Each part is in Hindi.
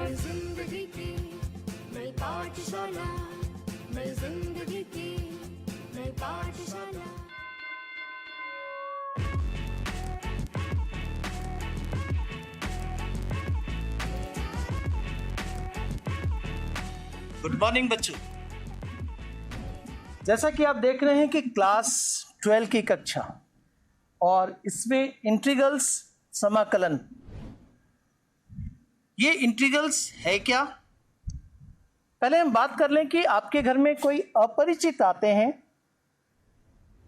नई जिंदगी की नई पाठशाला, नई जिंदगी की नई पाठशाला। गुड मॉर्निंग बच्चों। जैसा कि आप देख रहे हैं कि क्लास 12 की कक्षा और इसमें इंटीग्रल्स समाकलन, ये इंटीग्रल्स है क्या? पहले हम बात कर लें कि आपके घर में कोई अपरिचित आते हैं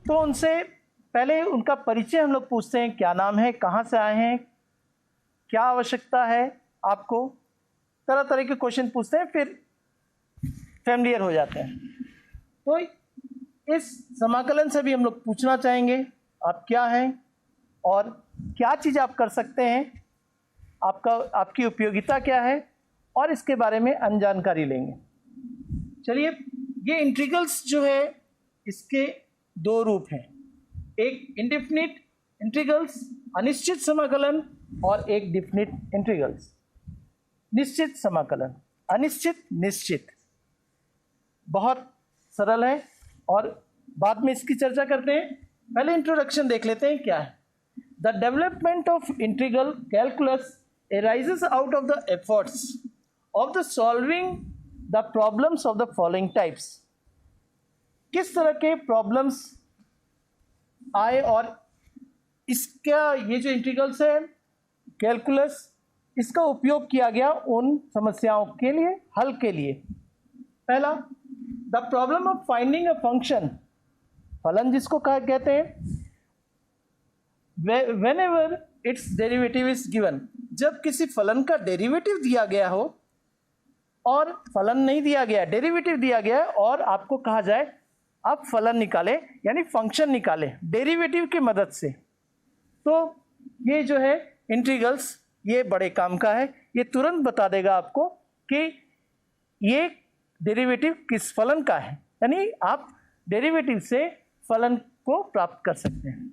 तो उनसे पहले उनका परिचय हम लोग पूछते हैं, क्या नाम है, कहाँ से आए हैं, क्या आवश्यकता है आपको, तरह तरह के क्वेश्चन पूछते हैं, फिर फैमिलियर हो जाते हैं। तो इस समाकलन से भी हम लोग पूछना चाहेंगे आप क्या हैं और क्या चीज़ आप कर सकते हैं, आपकी उपयोगिता क्या है, और इसके बारे में जानकारी लेंगे। चलिए, ये इंटीग्रल्स जो है इसके दो रूप हैं, एक इंडेफिनिट इंटीग्रल्स अनिश्चित समाकलन और एक डिफिनिट इंटीग्रल्स निश्चित समाकलन। अनिश्चित निश्चित बहुत सरल है और बाद में इसकी चर्चा करते हैं। पहले इंट्रोडक्शन देख लेते हैं क्या है। The development of integral calculus arises out of the efforts of the solving the problems of the following types। किस तरह के प्रॉब्लम्स आए और इसका ये जो इंटीग्रल्स है कैलकुलस, इसका उपयोग किया गया उन समस्याओं के लिए, हल के लिए। पहला, the problem of finding a function, फलन जिसको कहते हैं, whenever its derivative is given, जब किसी फलन का डेरिवेटिव दिया गया हो और फलन नहीं दिया गया, डेरिवेटिव दिया गया है और आपको कहा जाए आप फलन निकालें यानी फंक्शन निकालें डेरिवेटिव की मदद से, तो ये जो है इंटीग्रल्स ये बड़े काम का है। ये तुरंत बता देगा आपको कि ये डेरिवेटिव किस फलन का है, यानी आप डेरिवेटिव से फलन को प्राप्त कर सकते हैं।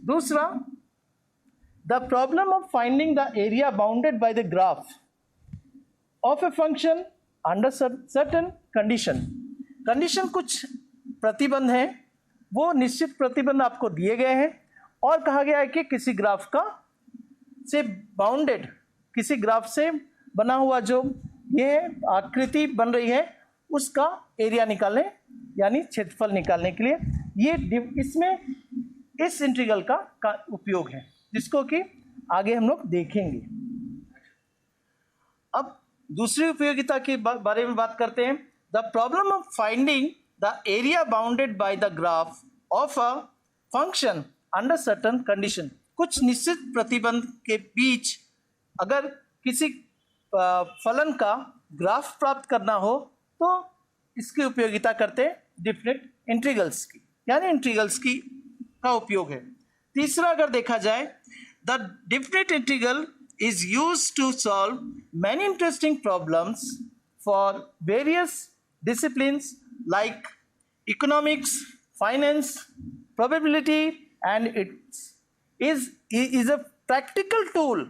दूसरा, the problem of finding the area bounded by the graph of a function under certain condition. Condition कुछ प्रतिबंध हैं, वो निश्चित प्रतिबंध आपको दिए गए हैं और कहा गया है कि किसी ग्राफ का से बाउंडेड, किसी ग्राफ से बना हुआ जो ये आकृति बन रही है उसका एरिया निकालने यानी क्षेत्रफल निकालने के लिए ये इसमें इस इंटीग्रल का उपयोग है, जिसको कि आगे हम लोग देखेंगे। अब दूसरी उपयोगिता के बारे में बात करते हैं। The problem of finding the area bounded by the graph of a function under certain condition. कुछ निश्चित प्रतिबंध के बीच अगर किसी फलन का ग्राफ प्राप्त करना हो तो इसकी उपयोगिता करते हैं डिफिनिट इंटीग्रल्स की, यानी इंटीग्रल्स की का उपयोग है। तीसरा, अगर देखा जाए, the definite integral is used to solve many interesting problems for various disciplines like economics, finance, probability, and it is a practical tool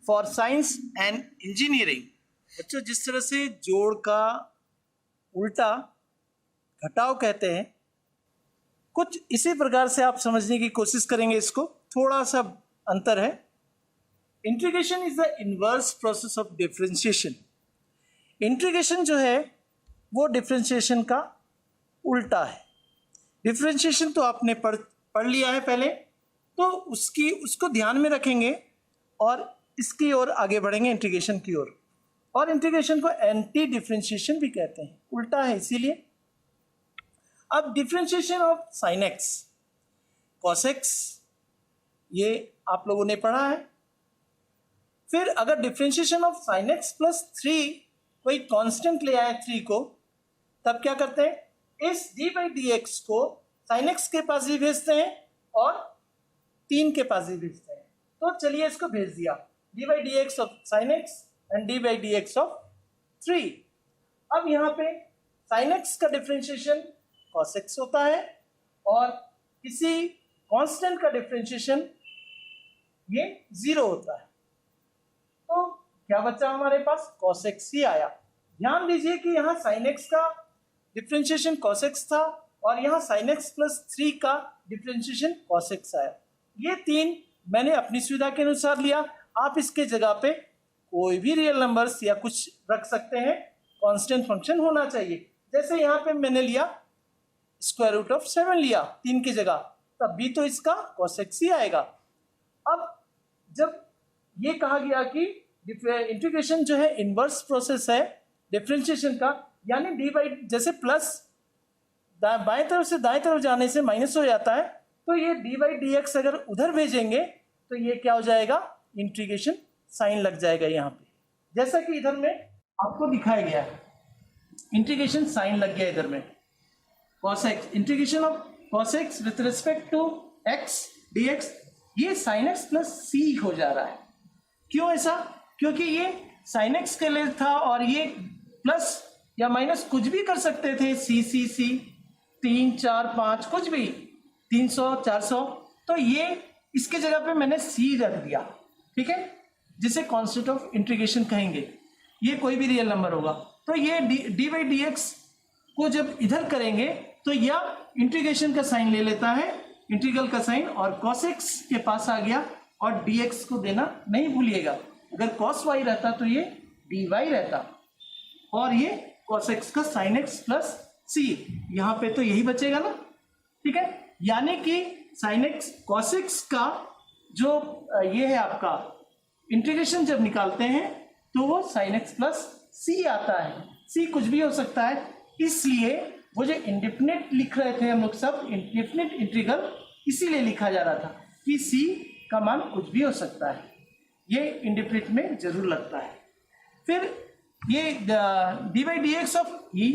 for science and engineering. बच्चों, जिस तरह से जोड़ का उल्टा घटाव कहते हैं, कुछ इसी प्रकार से आप समझने की कोशिश करेंगे। इसको थोड़ा सा अंतर है। Integration is the inverse process of differentiation. Integration जो है वो डिफरेंशिएशन का उल्टा है। डिफरेंशिएशन तो आपने पढ़ लिया है पहले, तो उसको ध्यान में रखेंगे और इसकी ओर आगे बढ़ेंगे, इंटीग्रेशन की ओर। और इंटीग्रेशन को एंटी डिफरेंशिएशन भी कहते हैं, उल्टा है इसीलिए। अब differentiation of sine x, cos x, ये आप लोगों ने पढ़ा है। फिर अगर differentiation of sine x plus 3 कोई कांस्टेंट ले आए 3 को, तब क्या करते हैं, इस डी बाई डी एक्स को साइन एक्स के पास भी भेजते हैं और 3 के पास भी भेजते हैं। तो चलिए इसको भेज दिया, D by D x of sine x and D by D x of 3। अब यहाँ पे साइन एक्स का डिफरेंशिएशन cos x होता है और किसी कांस्टेंट का डिफरेंशिएशन ये 0 होता है। तो क्या बचा हमारे पास, cos x ही आया। ध्यान दीजिए कि यहाँ sin x का डिफ्रेंशिएशन cos x था और यहाँ sin x प्लस 3 का डिफ्रेंशिएशन cos x आया। ये तीन मैंने अपनी सुविधा के अनुसार लिया। आप इसके जगह पे कोई भी रियल नंबर्स या कुछ रख सकते हैं, कांस्टेंट फंक्शन होना चाहिए। जैसे यहाँ पे मैंने लिया स्क्वायर रूट ऑफ 7 लिया 3 की जगह, तब भी तो इसका cos x ही आएगा। अब जब ये कहा गया कि इंटीग्रेशन जो है इनवर्स प्रोसेस है डिफरेंशिएशन का, यानी डी बाई जैसे प्लस बाएं तरफ से दाएं तरफ जाने से माइनस हो जाता है, तो ये डी बाई डी एक्स अगर उधर भेजेंगे तो ये क्या हो जाएगा, इंटीग्रेशन साइन लग जाएगा यहाँ पे, जैसा कि इधर में आपको दिखाया गया है। इंटीग्रेशन साइन लग गया इधर में, cos x, integration of cos x with respect to x dx, ये sin x प्लस c हो जा रहा है। क्यों ऐसा, क्योंकि ये sin x के लिए था और ये प्लस या माइनस कुछ भी कर सकते थे, c 3 4 5 कुछ भी 300 400, तो ये इसके जगह पे मैंने c रख दिया, ठीक है, जिसे कांस्टेंट ऑफ इंटीग्रेशन कहेंगे। ये कोई भी रियल नंबर होगा, तो ये डी बाई डी एक्स को जब इधर करेंगे तो यह इंटीग्रेशन का साइन ले लेता है, इंटीग्रल का साइन, और cos x के पास आ गया और dx को देना नहीं भूलिएगा। अगर cos y रहता तो ये dy रहता और ये cos x का sin x प्लस c, यहाँ पे तो यही बचेगा ना, ठीक है। यानी कि sin x cos x का जो ये है आपका इंटीग्रेशन जब निकालते हैं तो वो sin x प्लस c आता है। c कुछ भी हो सकता है, इसलिए वो जो इंडेफिनिट लिख रहे थे हम लोग सब, इंडेफिनिट इंटीग्रल इसीलिए लिखा जा रहा था कि c का मान कुछ भी हो सकता है, ये इंडेफिनिट में जरूर लगता है। फिर ये D by D x of E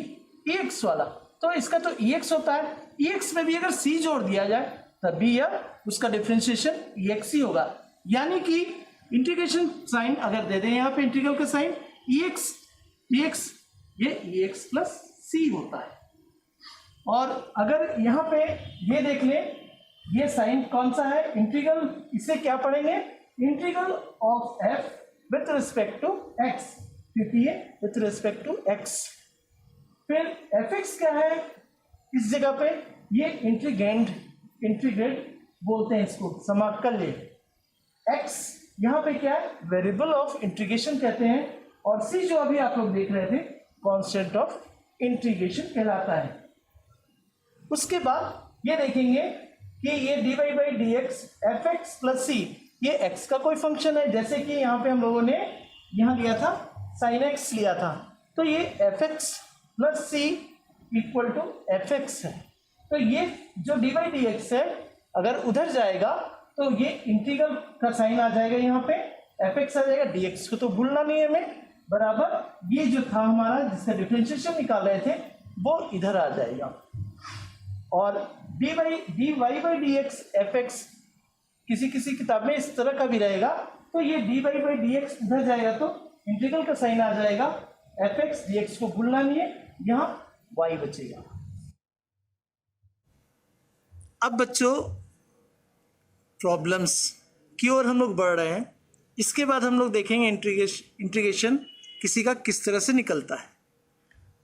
x वाला, तो इसका तो ई एक्स होता है, ई एक्स में भी अगर c जोड़ दिया जाए तब भी यह उसका डिफरेंशिएशन ई एक्स ही होगा। यानी कि इंटीग्रेशन साइन अगर दे दें यहाँ पे इंटीग्रल का साइन ई एक्स, ये ई एक्स प्लस सी होता है। और अगर यहाँ पे ये देख लें, ये साइन कौन सा है, इंटीग्रल, इसे क्या पढ़ेंगे, integral of f with respect to x, क्योंकि ये विथ रिस्पेक्ट टू एक्स। फिर एफ एक्स क्या है इस जगह पे, ये इंटीग्रेट बोलते हैं इसको, समाकल्य। एक्स यहाँ पे क्या है, वेरिएबल ऑफ इंटीग्रेशन कहते हैं, और सी जो अभी आप लोग देख रहे थे कांस्टेंट ऑफ इंटीग्रेशन कहलाता है। उसके बाद ये देखेंगे कि ये D Y by D x F x plus C, ये एक्स का कोई फंक्शन है, जैसे कि यहाँ पे हम लोगों ने यहाँ लिया था साइन एक्स लिया था, तो ये f x plus c equal to f x है। तो ये जो डी वाई डी एक्स है अगर उधर जाएगा तो ये इंटीग्रल का साइन आ जाएगा, यहाँ पे एफ एक्स आ जाएगा, डी एक्स को तो भूलना नहीं है हमें, बराबर ये जो था हमारा जिसका डिफरेंशिएशन निकाल रहे थे वो इधर आ जाएगा। और d Y by D x F x किसी किसी किताब में इस तरह का भी रहेगा, तो ये D Y by D x उधर जाएगा तो इंटीग्रल का साइन आ जाएगा, एफ एक्स डी एक्स को भूलना नहीं है, यहाँ वाई बचेगा। अब बच्चों प्रॉब्लम्स की ओर हम लोग बढ़ रहे हैं। इसके बाद हम लोग देखेंगे इंटीग्रेशन किसी का किस तरह से निकलता है।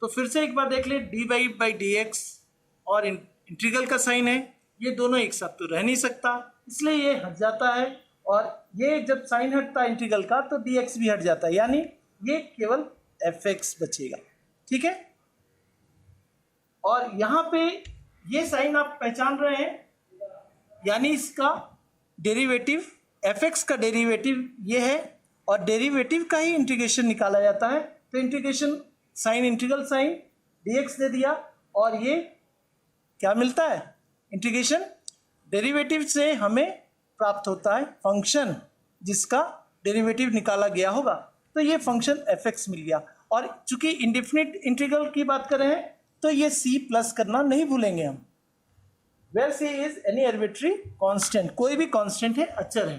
तो फिर से एक बार देख ले, d Y by D x और इंटीग्रल का साइन है, ये दोनों एक साथ तो रह नहीं सकता, इसलिए ये हट जाता है, और ये जब साइन हटता है इंटीग्रल का तो डी एक्स भी हट जाता है, यानी ये केवल एफ एक्स बचेगा, ठीक है। और यहाँ पे ये साइन आप पहचान रहे हैं, यानी इसका डेरिवेटिव एफ एक्स का डेरिवेटिव ये है, और डेरिवेटिव का ही इंटीग्रेशन निकाला जाता है। तो integration sine integral sine D X दे दिया, और ये क्या मिलता है, इंटीग्रेशन डेरिवेटिव से हमें प्राप्त होता है फंक्शन जिसका डेरिवेटिव निकाला गया होगा, तो ये फंक्शन एफ एक्स मिल गया। और चूंकि इंडेफिनिट इंटीग्रल की बात कर रहे हैं तो ये सी प्लस करना नहीं भूलेंगे हम, where c is any arbitrary constant, कोई भी कांस्टेंट है, अचर है।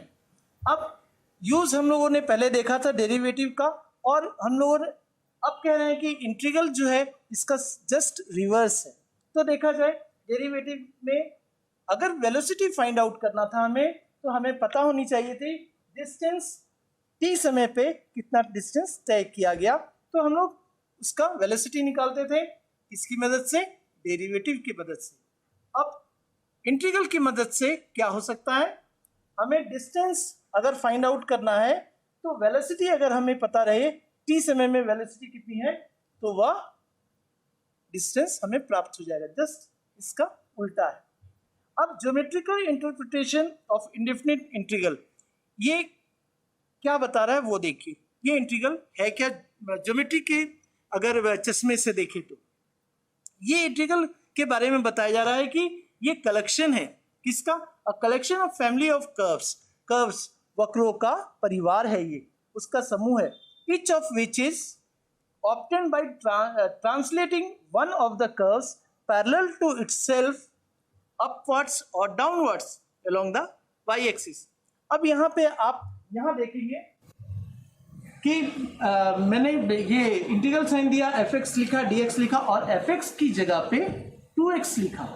अब यूज हम लोगों ने पहले देखा था डेरिवेटिव का, और हम लोगों ने अब कह रहे हैं कि इंटीग्रल जो है इसका जस्ट रिवर्स है। तो देखा जाए डेरिवेटिव में अगर वेलोसिटी फाइंड आउट करना था हमें, तो हमें पता होनी चाहिए थी डिस्टेंस t समय पे कितना डिस्टेंस तय किया गया, तो हम लोग उसका वेलोसिटी निकालते थे इसकी मदद से, डेरिवेटिव की मदद से। अब इंटीग्रल की मदद से क्या हो सकता है, हमें डिस्टेंस अगर फाइंड आउट करना है तो वेलोसिटी अगर हमें पता रहे t समय में वेलोसिटी कितनी है तो वह डिस्टेंस हमें प्राप्त हो जाएगा। जस्ट इसका उल्टा है। अब geometrical interpretation of indefinite integral, ये क्या बता रहा है वो देखिए। ये इंटीग्रल है क्या, ज्योमेट्री के अगर चश्मे से देखें तो ये इंटीग्रल के बारे में बताया जा रहा है कि ये कलेक्शन है किसका, a collection of family of curves, curves वक्रों का परिवार है, ये उसका समूह है। Each of which is obtained by translating one of the curves parallel to itself upwards or downwards along the y-axis। अब यहाँ पे आप यहाँ देखेंगे कि मैंने ये इंटीग्रल साइन दिया, fx लिखा, dx लिखा और fx की जगह पे 2x लिखा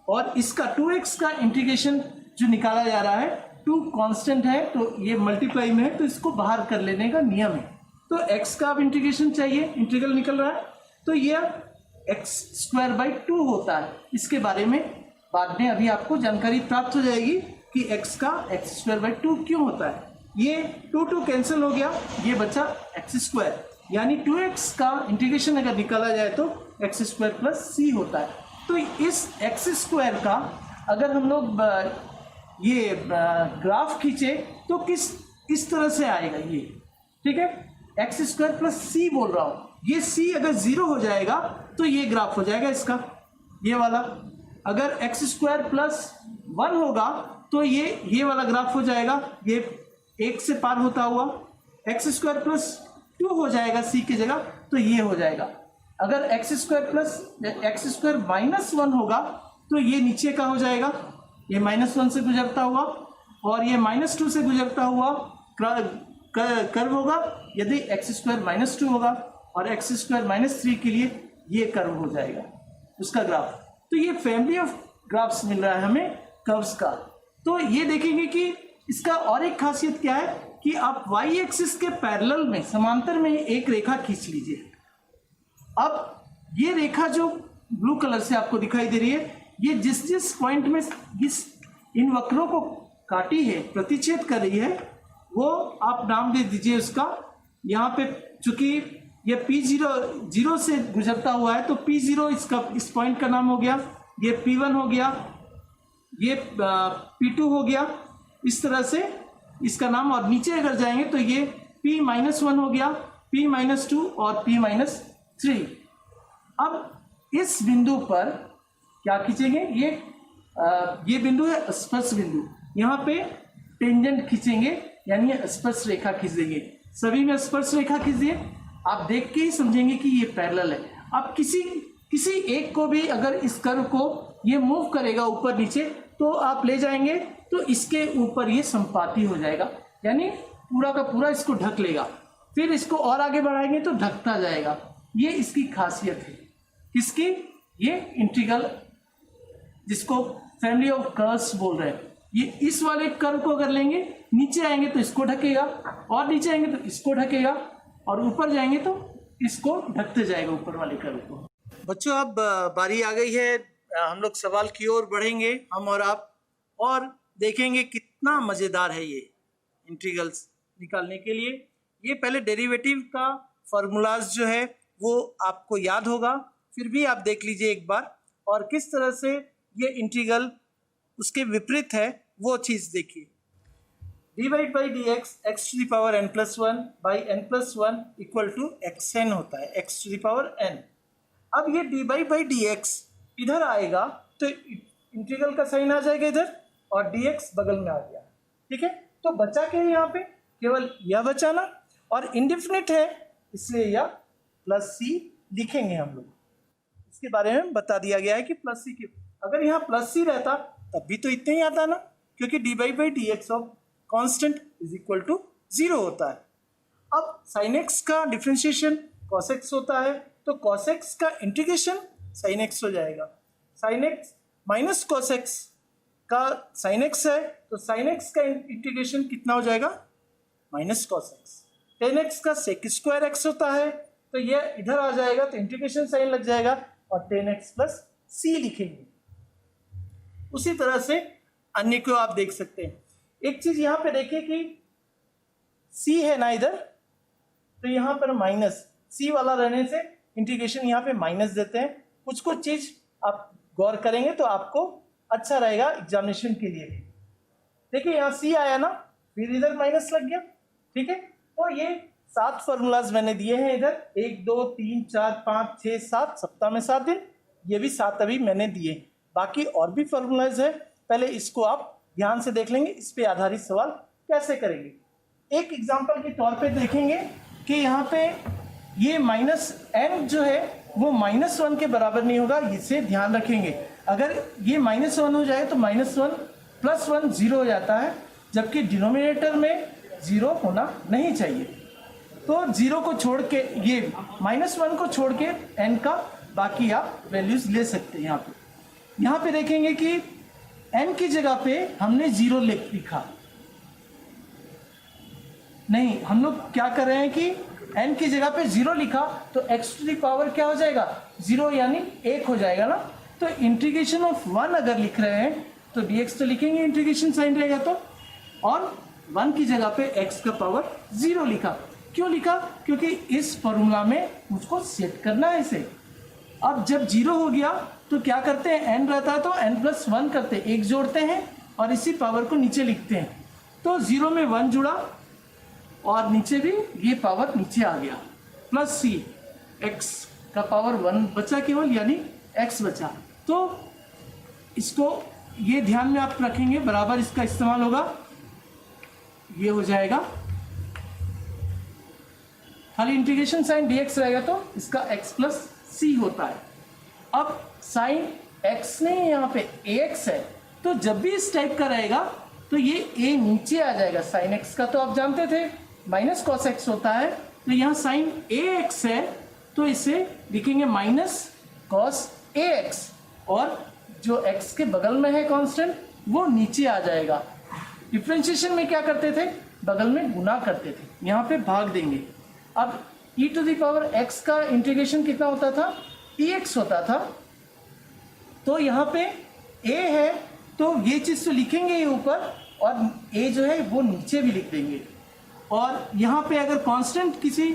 और इसका 2x का इंटीग्रेशन जो निकाला जा रहा है, 2 कांस्टेंट है तो ये मल्टीप्लाई में है तो इसको बाहर कर लेने का नियम है। तो x का अब इंटीग्रेशन चाहिए, इंटीग्रल निकल रहा है तो ये x²/2 होता है। इसके बारे में बाद में अभी आपको जानकारी प्राप्त हो जाएगी कि x का x²/2 क्यों होता है। ये 2 कैंसिल हो गया, ये बचा x², यानी 2x का इंटीग्रेशन अगर निकाला जाए तो x² + c होता है। तो इस x² का अगर हम लोग ये ग्राफ खींचे तो किस तरह से आएगा ये, ठीक है, x² + c बोल रहा हूं, ये c अगर 0 हो जाएगा तो ये ग्राफ हो जाएगा इसका, ये वाला। अगर x² + 1 होगा तो ये वाला ग्राफ हो जाएगा, ये 1 से पार होता हुआ। x² + 2 हो जाएगा c की जगह तो ये हो जाएगा। अगर x² - 1 होगा तो ये नीचे का हो जाएगा, ये -1 से गुजरता हुआ और ये -2 से गुजरता हुआ कर्व होगा। यदि x² - 2 होगा और x² - 3 के लिए ये कर्व हो जाएगा उसका ग्राफ। तो ये फैमिली ऑफ ग्राफ्स मिल रहा है हमें कर्व्स का। तो ये देखेंगे कि इसका और एक खासियत क्या है कि आप y एक्सिस के पैरेलल में समांतर में एक रेखा खींच लीजिए। अब ये रेखा जो ब्लू कलर से आपको दिखाई दे रही है, ये जिस पॉइंट में इन वक्रों को काटी है, प्रतिच्छेद कर रही है, वो आप नाम दे दीजिए उसका। यहाँ पे चूंकि ये P0 से गुजरता हुआ है तो P0 इस पॉइंट का नाम हो गया, ये P1 हो गया, ये P2 हो गया, इस तरह से इसका नाम। और नीचे अगर जाएंगे तो ये P-1 हो गया, P-2 और P-3। अब इस बिंदु पर क्या खींचेंगे, ये बिंदु है स्पर्श बिंदु, यहाँ पे टेंजेंट खींचेंगे यानी स्पर्श रेखा खींच देंगे। सभी में स्पर्श रेखा खींच दिए, आप देख के ही समझेंगे कि ये पैरेलल है। अब किसी एक को भी अगर इस कर्व को ये मूव करेगा ऊपर नीचे तो आप ले जाएंगे तो इसके ऊपर ये संपाती हो जाएगा, यानी पूरा का पूरा इसको ढक लेगा। फिर इसको और आगे बढ़ाएंगे तो ढकता जाएगा। ये इसकी खासियत है, किसकी, ये इंटीग्रल जिसको फैमिली ऑफ कर्व्स बोल रहे हैं। ये इस वाले कर्व को अगर लेंगे, नीचे आएंगे तो इसको ढकेगा और नीचे आएंगे तो इसको ढकेगा और ऊपर जाएंगे तो इसको ढकते जाएगा ऊपर वाले कर्व को। बच्चों अब बारी आ गई है, हम लोग सवाल की ओर बढ़ेंगे, हम और आप, और देखेंगे कितना मज़ेदार है ये इंटीग्रल्स निकालने के लिए। ये पहले डेरिवेटिव का फॉर्मूलाज जो है वो आपको याद होगा, फिर भी आप देख लीजिए एक बार, और किस तरह से ये इंटीग्रल उसके विपरीत है वो चीज़ देखिए। dy/dx x⁴n+1 by n+1 = xn होता है, x⁴n। अब ये dy/dx इधर आएगा तो इंटीग्रल का साइन आ जाएगा इधर और dx बगल में आ गया, ठीक है। तो बचा क्या यहाँ पे, केवल यह बचाना, और इंडेफिनिट है इसलिए यह +c लिखेंगे हम लोग। इसके बारे में बता दिया गया है कि +c की, अगर यहाँ +c रहता तब भी तो इतने ही आता ना, क्योंकि dy/dx ऑफ कांस्टेंट = 0 होता है। अब sin x का डिफरेंशिएशन cos x होता है तो cos x का इंटीग्रेशन sin x हो जाएगा। sin x minus cos x का sin x है तो sin x का इंटीग्रेशन कितना हो जाएगा, minus cos x. Ten x का सेक स्क्वायर एक्स होता है, तो ये इधर आ जाएगा तो इंटीग्रेशन साइन लग जाएगा और टेन एक्स प्लस सी लिखेंगे। उसी तरह से अन्य को आप देख सकते हैं। एक चीज यहां पे देखिए कि सी है ना इधर, तो यहां पर माइनस सी वाला रहने से इंटीग्रेशन यहां पे माइनस देते हैं। कुछ कुछ चीज आप गौर करेंगे तो आपको अच्छा रहेगा एग्जामिनेशन के लिए भी। देखिए यहाँ सी आया ना, फिर इधर माइनस लग गया, ठीक है। तो ये 7 फॉर्मूलाज मैंने दिए हैं इधर, 1 2 3 4 5 6 7, सप्ताह में 7 दिन, ये भी 7 अभी मैंने दिए। बाकी और भी फॉर्मूलाज है, पहले इसको आप ध्यान से देख लेंगे, इस पे आधारित सवाल कैसे करेंगे। एक एग्जाम्पल के तौर पे देखेंगे कि यहाँ पे ये माइनस एन जो है वो -1 के बराबर नहीं होगा, इसे ध्यान रखेंगे। अगर ये -1 हो जाए तो -1 + 1 0 हो जाता है, जबकि डिनोमिनेटर में 0 होना नहीं चाहिए। तो 0 को छोड़ के, ये -1 को छोड़ के n का बाकी आप वैल्यूज ले सकते हैं। यहाँ पे देखेंगे कि n की जगह पे हमने 0 लिखा नहीं, हम लोग क्या कर रहे हैं कि n की जगह पे 0 लिखा तो x⁴ क्या हो जाएगा, 0 यानी 1 हो जाएगा ना। तो इंटीग्रेशन ऑफ 1 अगर लिख रहे हैं तो dx तो लिखेंगे, इंटीग्रेशन साइन रहेगा तो, और 1 की जगह पे x का पावर 0 लिखा। क्यों लिखा, क्योंकि इस फॉर्मूला में मुझको सेट करना है इसे। अब जब 0 हो गया तो क्या करते हैं, n रहता है तो n + 1 करते हैं, 1 जोड़ते हैं और इसी पावर को नीचे लिखते हैं। तो 0 में 1 जुड़ा और नीचे भी ये पावर नीचे आ गया, प्लस c, x का पावर 1 बचा केवल, यानी x बचा। तो इसको ये ध्यान में आप रखेंगे, बराबर इसका इस्तेमाल होगा, ये हो जाएगा। खाली इंटीग्रेशन साइन dx रहेगा तो इसका x + c होता है। अब साइन x नहीं, यहाँ पे ax है, तो जब भी इस टाइप का रहेगा तो ये a नीचे आ जाएगा। साइन x का तो आप जानते थे -cos x होता है, तो यहाँ साइन ax है तो इसे लिखेंगे -cos ax, और जो x के बगल में है कांस्टेंट वो नीचे आ जाएगा। डिफरेंशिएशन में क्या करते थे, बगल में गुना करते थे, यहाँ पे भाग देंगे। अब e⁴x का इंटीग्रेशन कितना होता था, dx होता था। तो यहाँ पे a है तो ये चीज तो लिखेंगे ही ऊपर, और a जो है वो नीचे भी लिख देंगे। और यहाँ पे अगर कांस्टेंट किसी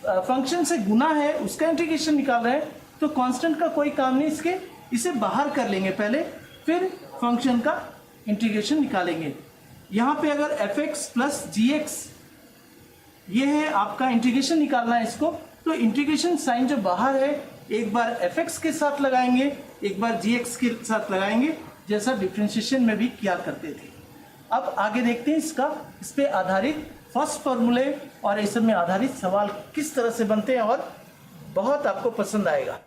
फंक्शन से गुना है, उसका इंटीग्रेशन निकाल रहे हैं, तो कांस्टेंट का कोई काम नहीं, इसके इसे बाहर कर लेंगे पहले, फिर फंक्शन का इंटीग्रेशन निकालेंगे। यहाँ पे अगर fx + gx ये है आपका इंटीग्रेशन निकालना है इसको, तो इंटीग्रेशन साइन जो बाहर है एक बार fx के साथ लगाएंगे, एक बार gx के साथ लगाएंगे, जैसा डिफरेंशिएशन में भी किया करते थे। अब आगे देखते हैं इसका, इस पे आधारित फर्स्ट फॉर्मूले और इस सब में आधारित सवाल किस तरह से बनते हैं, और बहुत आपको पसंद आएगा।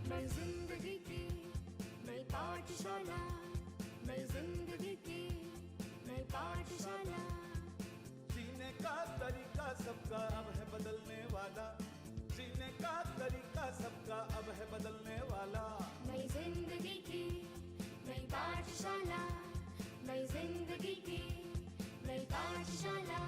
मैं जिंदगी की नई पाठशाला, मैं जिंदगी की नई पाठशाला। जीने का तरीका सबका अब है बदलने वाला, जीने का तरीका सबका अब है बदलने वाला। नई जिंदगी की नई पाठशाला, नई जिंदगी की नई पाठशाला।